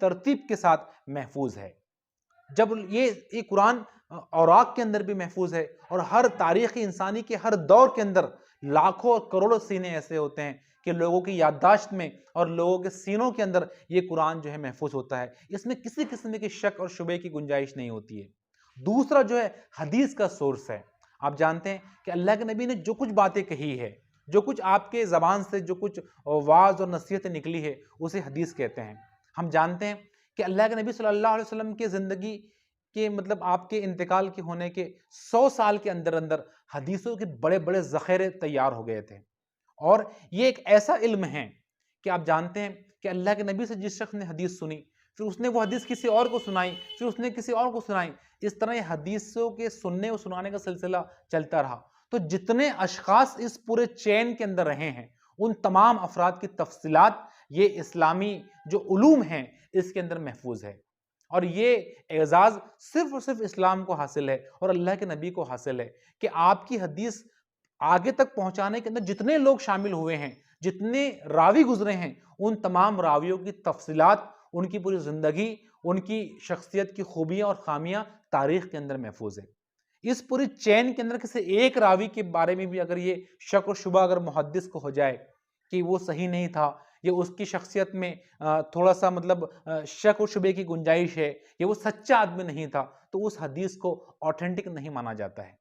ترتیب کے ساتھ محفوظ ہے. جب یہ قرآن اوراق کے اندر بھی محفوظ ہے، اور ہر تاریخی انسانی کے ہر دور کے اندر لاکھوں اور کروڑوں سینے ایسے ہوتے ہیں کہ لوگوں کی یادداشت میں اور لوگوں کے سینوں کے اندر یہ قرآن جو ہے محفوظ ہوتا ہے. اس میں کسی قسم کی شک اور شبے کی گنجائش نہیں ہوتی ہے. دوسرا جو ہے حدیث کا سورس ہے. آپ جانتے ہیں کہ اللہ کے نبی نے جو کچھ باتیں کہی ہے، جو کچھ آپ کے زبان سے جو کچھ واعظ اور نصیحتیں نکلی ہے، اسے حدیث کہتے ہیں. ہم جانتے ہیں کہ اللہ کے نبی صلی اللہ علیہ وسلم کے زندگی کے مطلب آپ کے انتقال کے ہونے کے 100 سال کے اندر اندر حدیثوں کے بڑے بڑے ذخیرے تیار ہو گئے تھے. اور یہ ایک ایسا علم ہے کہ آپ جانتے ہیں کہ اللہ کے نبی سے جس شخص نے حدیث سنی، پھر اس نے وہ حدیث کسی اور کو سنائی، پھر اس نے کسی اور کو سنائی، اس طرح یہ حدیثوں کے سننے اور سنانے کا سلسلہ چلتا رہا. تو جتنے اشخاص اس پورے چین کے اندر رہے ہیں، ان تمام افراد کی تفصیلات یہ اسلامی جو علوم ہیں اس کے اندر محفوظ ہے. اور یہ اعزاز صرف اور صرف اسلام کو حاصل ہے اور اللہ کے نبی کو حاصل ہے کہ آپ کی حدیث آگے تک پہنچانے کے اندر جتنے لوگ شامل ہوئے ہیں، جتنے راوی گزرے ہیں، ان تمام راویوں کی تفصیلات، ان کی پوری زندگی، ان کی شخصیت کی خوبیاں اور خامیاں تاریخ کے اندر محفوظ ہیں. اس پوری چین کے اندر کسی ایک راوی کے بارے میں بھی اگر یہ شک و شبہ اگر محدث کو ہو جائے کہ وہ صحیح نہیں تھا، یا اس کی شخصیت میں تھوڑا سا مطلب شک و شبے کی گنجائش ہے، یا وہ سچا آدمی نہیں تھا، تو اس حدیث کو آتھینٹک نہیں مانا جاتا ہے.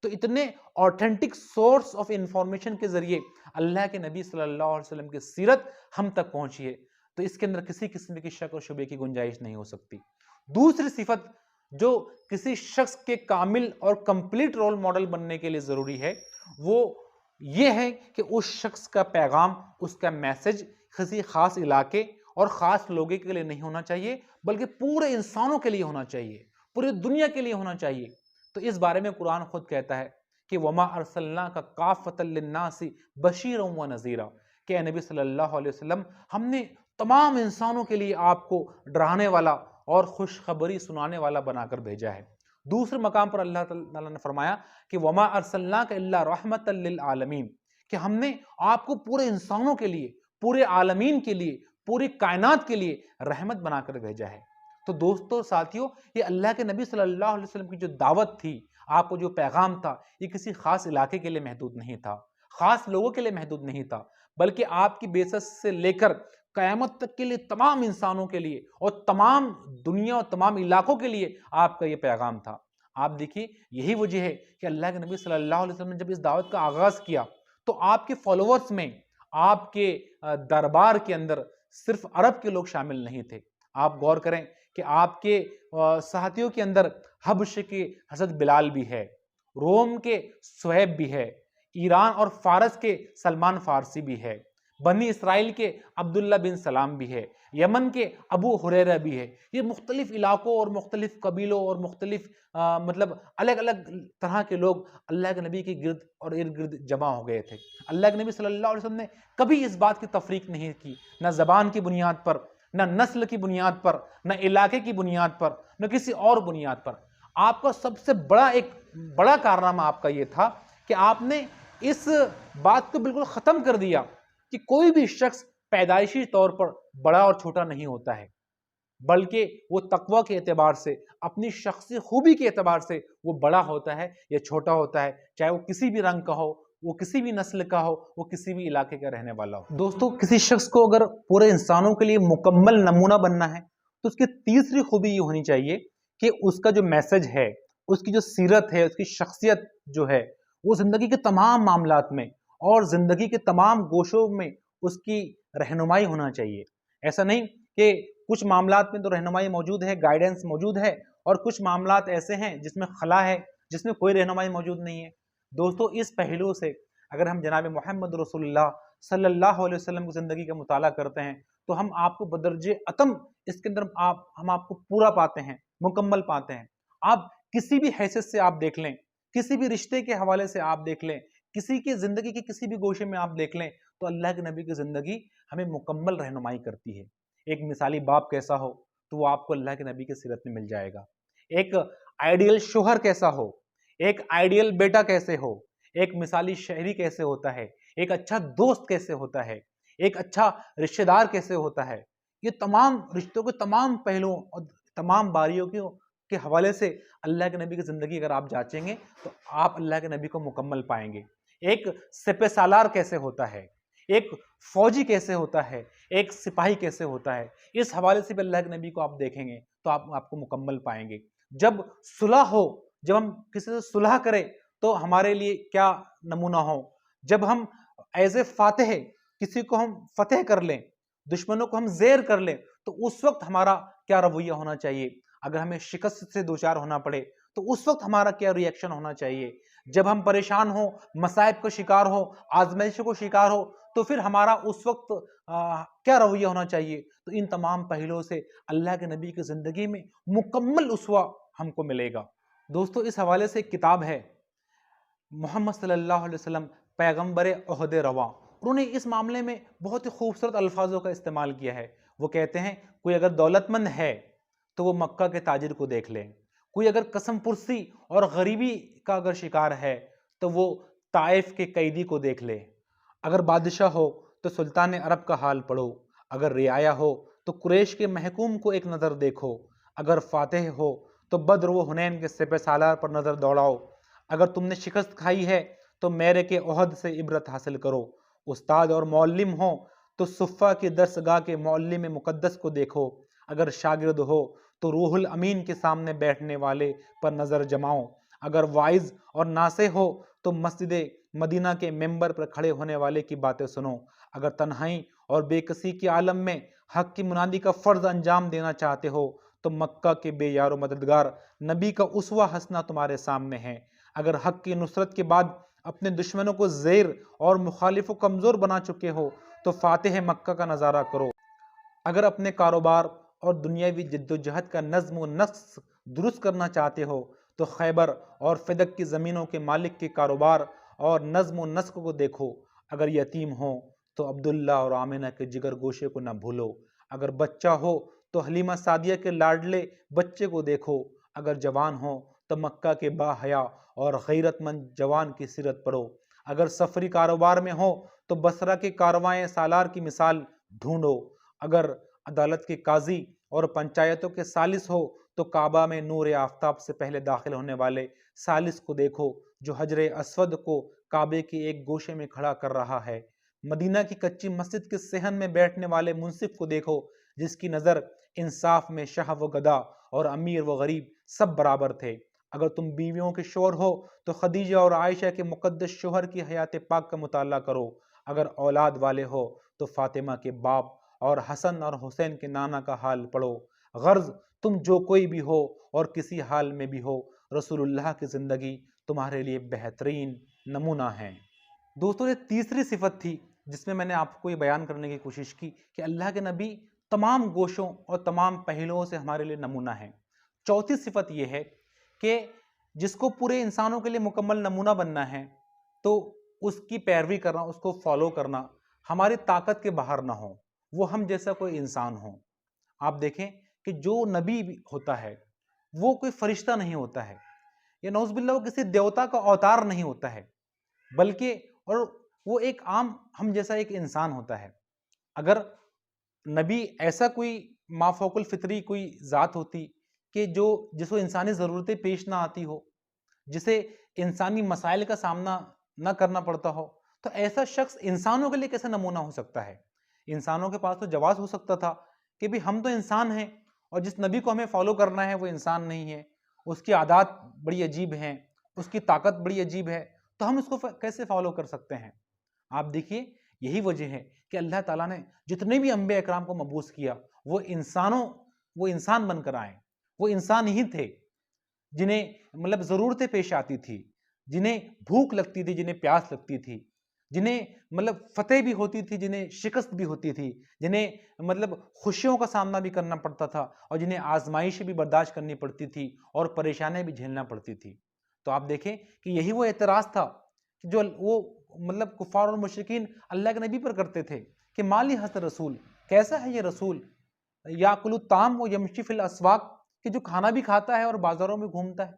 تو اتنے آتھینٹک سورس آف انفارمیشن کے ذریعے اللہ کے نبی صلی اللہ علیہ وسلم کی سیرت ہم تک پہنچی ہے، تو اس کے اندر کسی قسم کی شک و شبے کی گنجائش نہیں ہو سکتی. دوسری صفت جو کسی شخص کے کامل اور کمپلیٹ رول ماڈل بننے کے لیے ضروری ہے، وہ یہ ہے کہ اس شخص کا پیغام، اس کا میسج کسی خاص علاقے اور خاص لوگوں کے لیے نہیں ہونا چاہیے، بلکہ پورے انسانوں کے لیے ہونا چاہیے، پوری دنیا کے لیے ہونا چاہیے. تو اس بارے میں قرآن خود کہتا ہے کہ وَمَا أَرْسَلْنَاكَ كَافَّةً لِلنَّاسِ بَشِيرًا وَنَذِيرًا، کہ اے نبی صلی اللہ علیہ وسلم، ہم نے تمام انسانوں کے لیے آپ کو ڈرانے والا اور خوشخبری سنانے والا بنا کر بھیجا ہے. دوسرے مقام پر اللہ تعالیٰ نے فرمایا کہ وَمَا أَرْسَلْنَاكَ إِلَّا رَحْمَةً لِلْعَالَمِينَ، کہ ہم نے آپ کو پورے انسانوں کے لیے، پورے عالمین کے لیے، پوری کائنات کے لیے رحمت بنا کر بھیجا ہے. تو دوستو، ساتھیو، یہ اللہ کے نبی صلی اللہ علیہ وسلم کی جو دعوت تھی، آپ کو جو پیغام تھا، یہ کسی خاص علاقے کے لیے محدود نہیں تھا، خاص لوگوں کے لیے محدود نہیں تھا، بلکہ آپ کی بعثت سے لے کر قیامت تک کے لیے تمام انسانوں کے لیے اور تمام دنیا اور تمام علاقوں کے لیے آپ کا یہ پیغام تھا. آپ دیکھیے، یہی وجہ ہے کہ اللہ کے نبی صلی اللہ علیہ وسلم نے جب اس دعوت کا آغاز کیا تو آپ کے فالوورز میں، آپ کے دربار کے اندر صرف عرب کے لوگ شامل نہیں تھے. آپ غور کریں کہ آپ کے ساتھیوں کے اندر حبش کے حضرت بلال بھی ہے، روم کے سہیب بھی ہے، ایران اور فارس کے سلمان فارسی بھی ہے، بنی اسرائیل کے عبداللہ بن سلام بھی ہے، یمن کے ابو ہریرہ بھی ہے. یہ مختلف علاقوں اور مختلف قبیلوں اور مختلف مطلب الگ الگ طرح کے لوگ اللہ کے نبی کے گرد اور ارد گرد جمع ہو گئے تھے. اللہ کے نبی صلی اللہ علیہ وسلم نے کبھی اس بات کی تفریق نہیں کی، نہ زبان کی بنیاد پر، نہ نسل کی بنیاد پر، نہ علاقے کی بنیاد پر، نہ کسی اور بنیاد پر. آپ کا سب سے بڑا کارنامہ آپ کا یہ تھا کہ آپ نے اس بات کو بالکل ختم کر دیا کہ کوئی بھی شخص پیدائشی طور پر بڑا اور چھوٹا نہیں ہوتا ہے، بلکہ وہ تقوی کے اعتبار سے، اپنی شخصی خوبی کے اعتبار سے وہ بڑا ہوتا ہے یا چھوٹا ہوتا ہے، چاہے وہ کسی بھی رنگ کا ہو، وہ کسی بھی نسل کا ہو، وہ کسی بھی علاقے کا رہنے والا ہو. دوستو، کسی شخص کو اگر پورے انسانوں کے لیے مکمل نمونہ بننا ہے تو اس کی تیسری خوبی یہ ہونی چاہیے کہ اس کا جو میسج ہے، اس کی جو سیرت ہے، اس کی شخصیت جو ہے، وہ زندگی کے تمام معاملات میں اور زندگی کے تمام گوشوں میں اس کی رہنمائی ہونا چاہیے. ایسا نہیں کہ کچھ معاملات میں تو رہنمائی موجود ہے، گائیڈنس موجود ہے، اور کچھ معاملات ایسے ہیں جس میں خلا ہے، جس میں کوئی رہنمائی موجود نہیں ہے. دوستو، اس پہلو سے اگر ہم جناب محمد رسول اللہ صلی اللہ علیہ وسلم کی زندگی کا مطالعہ کرتے ہیں تو ہم آپ کو بدرجہ اتم اس کے اندر ہم آپ کو پورا پاتے ہیں، مکمل پاتے ہیں. آپ کسی بھی حیثیت سے آپ دیکھ لیں، کسی بھی رشتے کے حوالے سے آپ دیکھ لیں، کسی کی زندگی کے کسی بھی گوشے میں آپ دیکھ لیں، تو اللہ کے نبی کی زندگی ہمیں مکمل رہنمائی کرتی ہے. ایک مثالی باپ کیسا ہو تو وہ آپ کو اللہ کے نبی کی سیرت میں مل جائے گا. ایک آئیڈیل شوہر کیسا ہو، ایک آئیڈیل بیٹا کیسے ہو، ایک مثالی شہری کیسے ہوتا ہے، ایک اچھا دوست کیسے ہوتا ہے، ایک اچھا رشتہ دار کیسے ہوتا ہے، یہ تمام رشتوں کے تمام پہلوؤں اور تمام باریکیوں کے حوالے سے اللہ کے نبی کی زندگی اگر آپ جانچیں گے تو آپ اللہ کے نبی کو مکمل پائیں گے. ایک سپہ سالار کیسے ہوتا ہے, ایک فوجی کیسے ہوتا ہے, ایک سپاہی کیسے ہوتا ہے, اس حوالے سے بھی اللہ کے نبی کو آپ دیکھیں گے تو آپ کو مکمل پائیں گے. جب صلح ہو, جب ہم کسی سے صلح کریں تو ہمارے لیے کیا نمونہ ہو, جب ہم ایز اے فاتح کسی کو ہم فتح کر لیں, دشمنوں کو ہم زیر کر لیں, تو اس وقت ہمارا کیا رویہ ہونا چاہیے. اگر ہمیں شکست سے دوچار ہونا پڑے تو اس وقت ہمارا کیا ری ایکشن ہونا چاہیے. جب ہم پریشان ہوں, مصائب کا شکار ہو, آزمائشوں کو شکار ہو, تو پھر ہمارا اس وقت کیا رویہ ہونا چاہیے. تو ان تمام پہلوؤں سے اللہ کے نبی کی زندگی میں مکمل اسوہ ہم کو ملے گا. دوستو, اس حوالے سے ایک کتاب ہے محمد صلی اللہ علیہ وسلم پیغمبر عہد رواں. انہوں نے اس معاملے میں بہت ہی خوبصورت الفاظوں کا استعمال کیا ہے. وہ کہتے ہیں کوئی اگر دولت مند ہے تو وہ مکہ کے تاجر کو دیکھ لے, کوئی اگر قسم پرسی اور غریبی کا اگر شکار ہے تو وہ طائف کے قیدی کو دیکھ لے, اگر بادشاہ ہو تو سلطان عرب کا حال پڑھو, اگر رعایا ہو تو قریش کے محکوم کو ایک نظر دیکھو, اگر فاتح ہو تو بدر و حنین کے سپہ سالار پر نظر دوڑاؤ, اگر تم نے شکست کھائی ہے تو میرے کے عہد سے عبرت حاصل کرو, استاد اور معلم ہو تو صفہ کی درسگاہ کے معلم مقدس کو دیکھو, اگر شاگرد ہو تو روح الامین کے سامنے بیٹھنے والے پر نظر جماؤ, اگر واعظ اور ناصح ہو تو مسجد مدینہ کے ممبر پر کھڑے ہونے والے کی باتیں سنو, اگر تنہائی اور بے کسی کے عالم میں حق کی منادی کا فرض انجام دینا چاہتے ہو تو مکہ کے بے یار و مددگار نبی کا اسوہ حسنہ تمہارے سامنے ہے, اگر حق کی نصرت کے بعد اپنے دشمنوں کو زیر اور مخالف و کمزور بنا چکے ہو تو فاتح مکہ کا نظارہ کرو, اگر اپنے کاروبار اور دنیاوی جد و جہد کا نظم و نسق درست کرنا چاہتے ہو تو خیبر اور فدق کی زمینوں کے مالک کے کاروبار اور نظم و نسق کو دیکھو, اگر یتیم ہو تو عبداللہ اور آمنہ کے جگر گوشے کو نہ بھولو, اگر بچہ ہو تو حلیمہ سعدیہ کے لاڈلے بچے کو دیکھو, اگر جوان ہو تو مکہ کے با حیا اور غیرت مند جوان کی سیرت پڑھو, اگر سفری کاروبار میں ہو تو بصرہ کے کاروائیں سالار کی مثال ڈھونڈو, اگر عدالت کے قاضی اور پنچایتوں کے سالس ہو تو کعبہ میں نور آفتاب سے پہلے داخل ہونے والے سالس کو دیکھو جو حجر اسود کو کعبے کے ایک گوشے میں کھڑا کر رہا ہے, مدینہ کی کچی مسجد کے صحن میں بیٹھنے والے منصف کو دیکھو جس کی نظر انصاف میں شاہ و گدا اور امیر و غریب سب برابر تھے, اگر تم بیویوں کے شوہر ہو تو خدیجہ اور عائشہ کے مقدس شوہر کی حیات پاک کا مطالعہ کرو, اگر اولاد والے ہو تو فاطمہ کے باپ اور حسن اور حسین کے نانا کا حال پڑھو, غرض تم جو کوئی بھی ہو اور کسی حال میں بھی ہو رسول اللہ کی زندگی تمہارے لیے بہترین نمونہ ہے. دوستوں, یہ تیسری صفت تھی جس میں نے آپ کو یہ بیان کرنے کی کوشش کی کہ اللہ کے نبی تمام گوشوں اور تمام پہلوؤں سے ہمارے لیے نمونہ ہیں. چوتھی صفت یہ ہے کہ جس کو پورے انسانوں کے لیے مکمل نمونہ بننا ہے تو اس کی پیروی کرنا, اس کو فالو کرنا ہماری طاقت کے باہر نہ ہو, وہ ہم جیسا کوئی انسان ہو. آپ دیکھیں کہ جو نبی ہوتا ہے وہ کوئی فرشتہ نہیں ہوتا ہے, یا نعوذ باللہ وہ کسی دیوتا کا اوتار نہیں ہوتا ہے, بلکہ اور وہ ایک عام ہم جیسا ایک انسان ہوتا ہے. اگر نبی ایسا کوئی مافوق الفطری کوئی ذات ہوتی کہ جس کو انسانی ضرورتیں پیش نہ آتی ہو, جسے انسانی مسائل کا سامنا نہ کرنا پڑتا ہو, تو ایسا شخص انسانوں کے لیے کیسے نمونہ ہو سکتا ہے. انسانوں کے پاس تو جواز ہو سکتا تھا کہ بھی ہم تو انسان ہیں اور جس نبی کو ہمیں فالو کرنا ہے وہ انسان نہیں ہے, اس کی عادات بڑی عجیب ہیں, اس کی طاقت بڑی عجیب ہے, تو ہم اس کو کیسے فالو کر سکتے ہیں. آپ دیکھیے یہی وجہ ہے کہ اللہ تعالیٰ نے جتنے بھی انبیاء اکرام کو مبعوث کیا وہ انسان بن کر آئے, وہ انسان ہی تھے جنہیں ضرورتیں پیش آتی تھی, جنہیں بھوک لگتی تھی, جنہیں پیاس لگتی تھی, جنہیں فتح بھی ہوتی تھی, جنہیں شکست بھی ہوتی تھی, جنہیں خوشیوں کا سامنا بھی کرنا پڑتا تھا اور جنہیں آزمائشیں بھی برداشت کرنی پڑتی تھی اور پریشانیاں بھی جھیلنا پڑتی تھی. تو آپ دیکھیں کہ یہی وہ اعتراض تھا جو وہ کفار اور مشرکین اللہ کے نبی پر کرتے تھے کہ مالی حسن رسول, کیسا ہے یہ رسول, یاکل الطعام و یمشی فی الاسواق, کہ جو کھانا بھی کھاتا ہے اور بازاروں میں گھومتا ہے.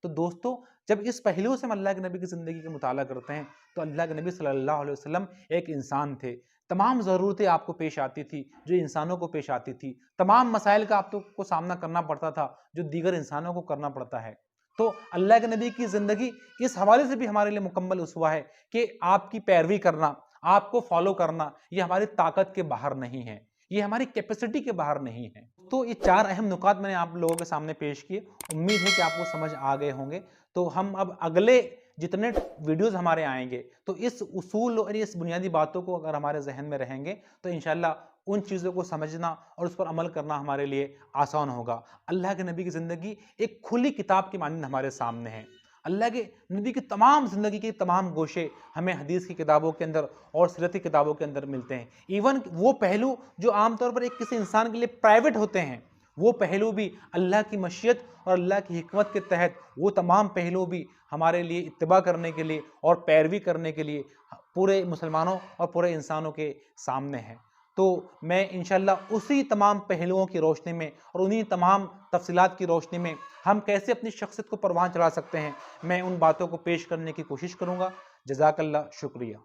تو دوستو, جب اس پہلو سے ہم اللہ کے نبی کی زندگی کا مطالعہ کرتے ہیں تو اللہ کے نبی صلی اللہ علیہ وسلم ایک انسان تھے تمام ضرورتیں آپ کو پیش آتی تھی جو انسانوں کو پیش آتی تھی، تمام مسائل کا آپ کو سامنا کرنا پڑتا تھا جو دیگر انسانوں کو کرنا پڑتا ہے۔ تو اللہ کے نبی کی زندگی اس حوالے سے بھی ہمارے لیے مکمل اسوہ ہے کہ آپ کی پیروی کرنا، آپ کو فالو کرنا، یہ ہماری طاقت کے باہر نہیں ہے، یہ ہماری کیپیسٹی کے باہر نہیں ہے۔ تو یہ 4 اہم نکات میں نے آپ لوگوں کے سامنے پیش کیے، امید ہے کہ آپ کو سمجھ آ گئے ہوں گے۔ تو ہم اب اگلے جتنے ویڈیوز ہمارے آئیں گے تو اس اصول اور اس بنیادی باتوں کو اگر ہمارے ذہن میں رہیں گے تو انشاءاللہ ان چیزوں کو سمجھنا اور اس پر عمل کرنا ہمارے لیے آسان ہوگا۔ اللہ کے نبی کی زندگی ایک کھلی کتاب کی مانند ہمارے سامنے ہے۔ اللہ کے نبی کی تمام زندگی کے تمام گوشے ہمیں حدیث کی کتابوں کے اندر اور سیرت کی کتابوں کے اندر ملتے ہیں۔ ایون وہ پہلو جو عام طور پر ایک کسی انسان کے لیے پرائیویٹ ہوتے ہیں، وہ پہلو بھی اللہ کی مشیت اور اللہ کی حکمت کے تحت وہ تمام پہلو بھی ہمارے لیے اتباع کرنے کے لیے اور پیروی کرنے کے لیے پورے مسلمانوں اور پورے انسانوں کے سامنے ہیں۔ تو میں انشاءاللہ اسی تمام پہلوؤں کی روشنی میں اور انہی تمام تفصیلات کی روشنی میں ہم کیسے اپنی شخصیت کو پروان چڑھا سکتے ہیں، میں ان باتوں کو پیش کرنے کی کوشش کروں گا۔ جزاک اللہ، شکریہ۔